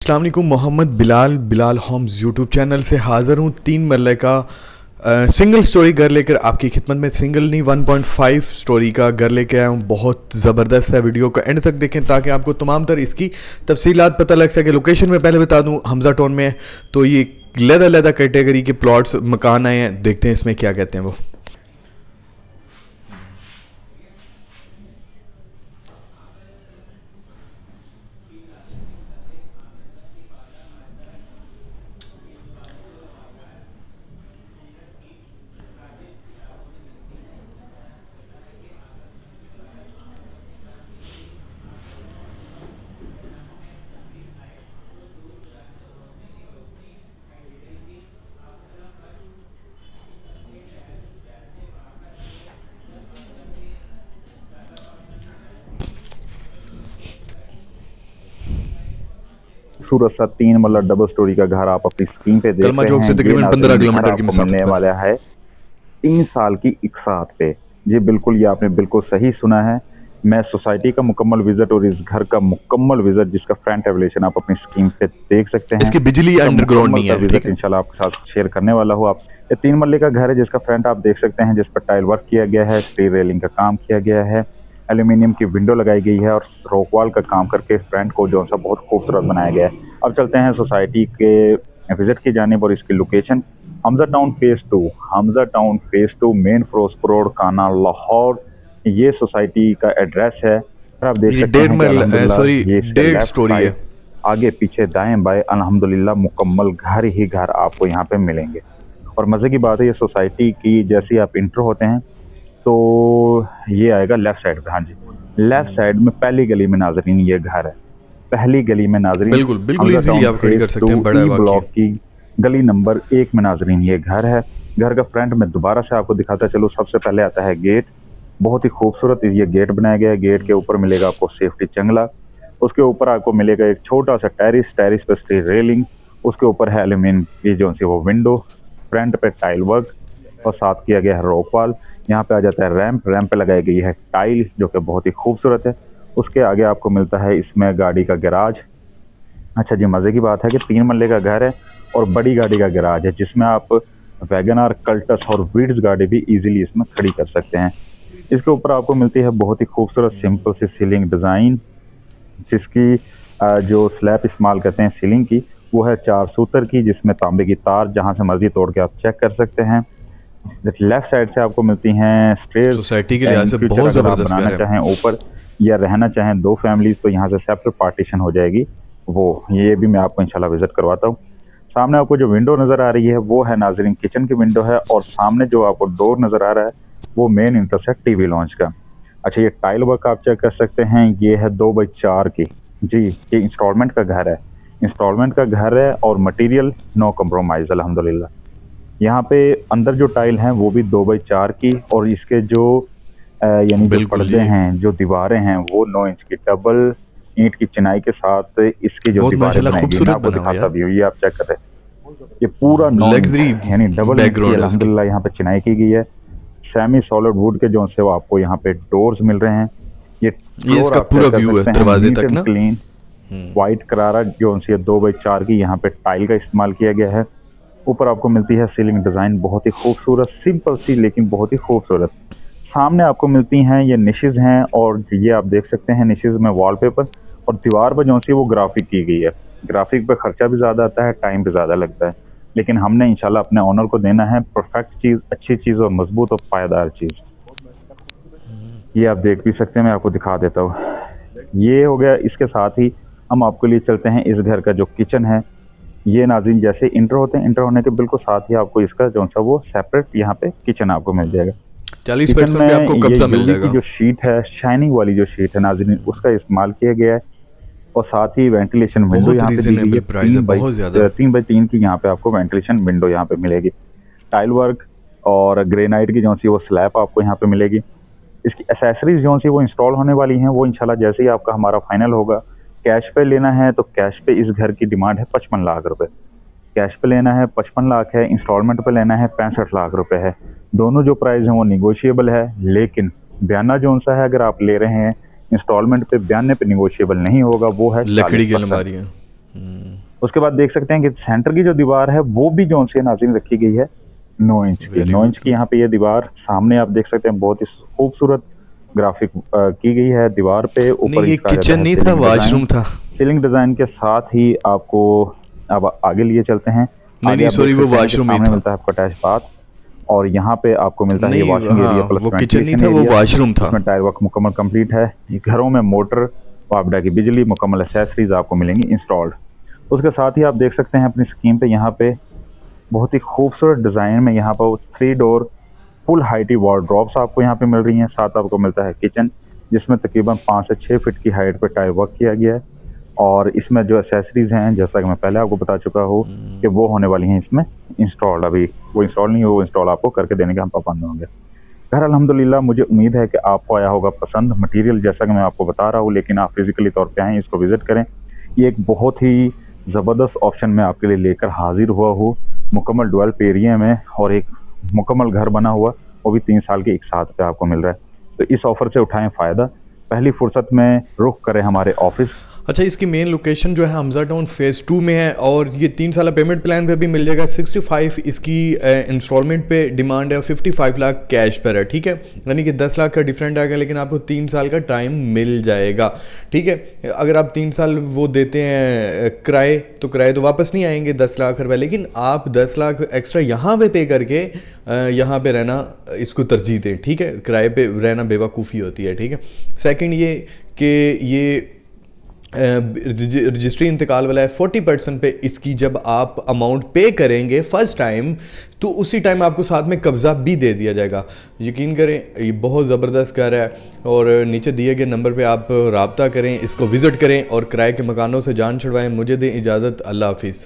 अस्सलाम वालेकुम। Mohammad Bilal Homes YouTube channel से हाज़िर हूँ 3 मरले का सिंगल स्टोरी घर लेकर आपकी खिदमत में। सिंगल नहीं 1.5 स्टोरी का घर लेके आया हूँ। बहुत ज़बरदस्त है। वीडियो को एंड तक देखें ताकि आपको तमाम तर इसकी तफसीलात पता लग सके। लोकेशन में पहले बता दूँ हमजा टाउन में है, तो ये लदा कैटेगरी के प्लॉट्स मकान आए हैं। देखते हैं इसमें क्या कहते हैं वो। खूबसूरत सा 3 मतलब डबल स्टोरी का घर आप अपनी स्क्रीन पे देख रहे हैं। से तकरीबन 15 किलोमीटर की मसाफत मिलने वाला है 3 साल की इकसात पे। जी बिल्कुल, ये आपने बिल्कुल सही सुना है। मैं सोसाइटी का मुकम्मल विजिट और इस घर का मुकम्मल विजिट, जिसका फ्रंट एलिवेशन आप अपनी स्क्रीन पे देख सकते हैं। इसकी बिजली अंडरग्राउंड नहीं है, विजिट इंशाल्लाह आपके साथ शेयर करने वाला हूँ। आप ये 3 मरले का घर है जिसका फ्रंट आप देख सकते हैं, जिस पर टाइल वर्क किया गया है, स्टील रेलिंग का काम किया गया है, एल्यूमिनियम की विंडो लगाई गई है और रॉक वॉल का काम करके फ्रंट को जो सा बहुत खूबसूरत बनाया गया है। अब चलते हैं सोसाइटी के विजिट की जानिब और इसकी location Hamza town phase 2। Hamza town phase 2 main Ferozepur road, Kahna, Lahore. ये सोसाइटी का एड्रेस है। आप देख सकते हैं ये 1.5 स्टोरी है। आगे पीछे दाएं बाएं अल्हम्दुलिल्लाह मुकम्मल घर ही घर आपको यहाँ पे मिलेंगे। और मजे की बात है, ये सोसाइटी की जैसे आप इंटर होते हैं तो ये आएगा लेफ्ट साइड पे। हाँ जी, लेफ्ट साइड में पहली गली में नाजरीन ये घर है। पहली गली में नाजरीन बिल्कुल इजीली आप खड़ी कर सकते हैं। बड़ा ब्लॉक की गली नंबर 1 में नाजरीन ये घर है। घर का फ्रंट में दोबारा से आपको दिखाता चलो। सबसे पहले आता है गेट। बहुत ही खूबसूरत ये गेट बनाया गया है। गेट के ऊपर मिलेगा आपको सेफ्टी जंगला। उसके ऊपर आपको मिलेगा एक छोटा सा टेरिस पे स्टील रेलिंग। उसके ऊपर है एल्यूमिनियम की जो सी वो विंडो। फ्रंट पे टाइल वर्क और साथ किया गया है रॉक वॉल। यहाँ पे आ जाता है रैंप पे लगाई गई है टाइल जो कि बहुत ही खूबसूरत है। उसके आगे आपको मिलता है इसमें गाड़ी का गैराज। अच्छा जी, मजे की बात है कि 3 मरले का घर है और बड़ी गाड़ी का गैराज है, जिसमें आप वैगनआर, कल्टस और वीड्स गाड़ी भी इजीली इसमें खड़ी कर सकते हैं। इसके ऊपर आपको मिलती है बहुत ही खूबसूरत सिंपल सी सीलिंग डिजाइन, जिसकी जो स्लैब इस्तेमाल करते हैं सीलिंग की वो है 4 सूतर की, जिसमें तांबे की तार जहां से मर्जी तोड़ के आप चेक कर सकते हैं। लेफ्ट साइड से आपको मिलती हैं स्टेयर्स। सोसाइटी के लिहाज से बहुत जबरदस्त बनाना चाहें ऊपर या रहना चाहें 2 फैमिलीज तो यहाँ से सेपरेट पार्टीशन हो जाएगी। वो ये भी मैं आपको इंशाल्लाह विजिट करवाता हूँ। सामने आपको जो विंडो नजर आ रही है वो है नाजरीन किचन की विंडो है, और सामने जो आपको डोर नजर आ रहा है वो मेन इंटरेस्ट है टीवी लॉन्च का। अच्छा, ये टाइल वर्क आप चेक कर सकते हैं। ये है 2x4 की। जी, ये इंस्टॉलमेंट का घर है। इंस्टॉलमेंट का घर है और मटेरियल नो कम्प्रोमाइज अल्हम्दुलिल्लाह। यहाँ पे अंदर जो टाइल हैं वो भी 2x4 की, और इसके जो यानी जो पर्दे हैं, जो दीवारें हैं वो 9 इंच की डबल ईंट की चिनाई के साथ इसकी जो दीवारें बनाई गई है, आपको दिखाता भी हूँ। ये आप चेक कर रहे हैं, ये पूरा यानी डबल ईंट की अल्हम्दुलिल्लाह यहाँ पे चिनाई की गई है। सेमी सॉलिड वुड के जो से वो आपको यहाँ पे डोर्स मिल रहे हैं। ये इसका पूरा व्यू है दरवाजे तक ना। क्लीन व्हाइट करारा जो 2x4 की यहाँ पे टाइल का इस्तेमाल किया गया है। ऊपर आपको मिलती है सीलिंग डिजाइन बहुत ही खूबसूरत, सिंपल सी लेकिन बहुत ही खूबसूरत। सामने आपको मिलती हैं ये निशेज हैं, और ये आप देख सकते हैं निशेज में वॉलपेपर और दीवार पर जो सी वो ग्राफिक की गई है। ग्राफिक पे खर्चा भी ज्यादा आता है, टाइम भी ज्यादा लगता है, लेकिन हमने इंशाल्लाह अपने ऑनर को देना है परफेक्ट चीज, अच्छी चीज और मजबूत और पायदार चीज। ये आप देख भी सकते हैं, मैं आपको दिखा देता हूँ। ये हो गया। इसके साथ ही हम आपके लिए चलते हैं इस घर का जो किचन है। ये नाज़रीन जैसे इंटर होते हैं, इंटर होने के बिल्कुल साथ ही आपको इसका जो सा वो सेपरेट यहाँ पे किचन आपको मिल जाएगा। 40% में आपको कब्जा मिल जाएगा। जो शीट है, शाइनिंग वाली जो शीट है नाज़रीन, उसका इस्तेमाल किया गया है। और साथ ही वेंटिलेशन विंडो यहाँ पे दी गई है। 3x3 की यहाँ पे आपको वेंटिलेशन विंडो यहाँ पे मिलेगी। टाइल वर्क और ग्रेनाइट की जो सी वो स्लैब आपको यहाँ पे मिलेगी। इसकी एसेसरीज जो सी वो इंस्टॉल होने वाली हैं, वो इंशाल्लाह जैसे ही आपका हमारा फाइनल होगा। कैश पे लेना है तो कैश पे इस घर की डिमांड है 55 लाख रुपए। कैश पे लेना है 55 लाख है, इंस्टॉलमेंट पे लेना है 65 लाख रुपए है। दोनों जो प्राइस हैं वो निगोशिएबल है, लेकिन बयाना जो सा है अगर आप ले रहे हैं इंस्टॉलमेंट पे, बयाने पे निगोशिएबल नहीं होगा। वो है लकड़ी की अलमारी है। उसके बाद देख सकते हैं कि सेंटर की जो दीवार है वो भी जो से नाज़रीन रखी गई है 9 इंच की। 9 इंच की यहाँ पे ये दीवार सामने आप देख सकते हैं, बहुत ही खूबसूरत ग्राफिक की गई है दीवार पे। ऊपर ये किचन नहीं था, वॉशरूम था। सीलिंग डिजाइन के साथ ही आपको अब आगे लिए चलते हैं। नहीं सॉरी, वो वॉशरूम ही था। मिलता है आपको अटैच बाथ, और यहाँ पे आपको मिलता है ये वॉशिंग एरिया प्लस वो किचन नहीं था, वो वॉशरूम था। इसमें टाइल वर्क मुकम्मल कंप्लीट है। घरों में मोटर, पापड़ा की बिजली, मुकम्मल एक्सेसरीज आपको मिलेंगी इंस्टॉल्ड। उसके साथ ही आप देख सकते हैं अपनी स्कीम पे यहाँ पे बहुत ही खूबसूरत डिजाइन में यहाँ पर 3 डोर फुल हाइटी वार्डरोब्स आपको यहाँ पे मिल रही हैं। साथ आपको मिलता है किचन, जिसमें तकरीबन 5 से 6 फीट की हाइट पे टाइल वर्क किया गया है। और इसमें जो एक्सेसरीज हैं, जैसा कि मैं पहले आपको बता चुका हूँ कि वो होने वाली हैं इसमें इंस्टॉल। अभी वो इंस्टॉल नहीं हो, वो इंस्टॉल आपको करके देने के हम पाबंद होंगे। घर अल्हम्दुलिल्लाह मुझे उम्मीद है कि आपको आया होगा पसंद। मटेरियल जैसा कि मैं आपको बता रहा हूँ, लेकिन आप फिजिकली तौर पे आएँ, इसको विजिट करें। ये एक बहुत ही ज़बरदस्त ऑप्शन मैं आपके लिए लेकर हाजिर हुआ हूँ, मुकम्मल डेवलप एरिया में, और एक मुकम्मल घर बना हुआ, वो भी 3 साल के एक साथ पे आपको मिल रहा है। तो इस ऑफर से उठाएं फ़ायदा, पहली फुर्सत में रुख करें हमारे ऑफिस। अच्छा, इसकी मेन लोकेशन जो है हमजा टाउन फेज़ 2 में है, और ये 3 साल पेमेंट प्लान पे भी मिल जाएगा। 65 इसकी इंस्टॉलमेंट पे डिमांड है, 55 लाख कैश पर है। ठीक है, यानी कि 10 लाख का डिफरेंट आएगा, लेकिन आपको 3 साल का टाइम मिल जाएगा। ठीक है, अगर आप 3 साल वो देते हैं किराए, तो किराए तो वापस नहीं आएंगे 10 लाख रुपये, लेकिन आप 10 लाख एक्स्ट्रा यहाँ पे करके यहाँ पे रहना इसको तरजीह दें। ठीक है, किराए पे रहना बेवकूफ़ी होती है। ठीक है, सेकंड ये कि ये रजिस्ट्री इंतकाल वाला है। 40% पे इसकी जब आप अमाउंट पे करेंगे फर्स्ट टाइम, तो उसी टाइम आपको साथ में कब्ज़ा भी दे दिया जाएगा। यकीन करें, ये बहुत ज़बरदस्त घर है, और नीचे दिए गए नंबर पे आप रब्ता करें, इसको विज़िट करें और किराए के मकानों से जान छुड़वाएं। मुझे दें इजाज़त, अल्लाह हाफिज़।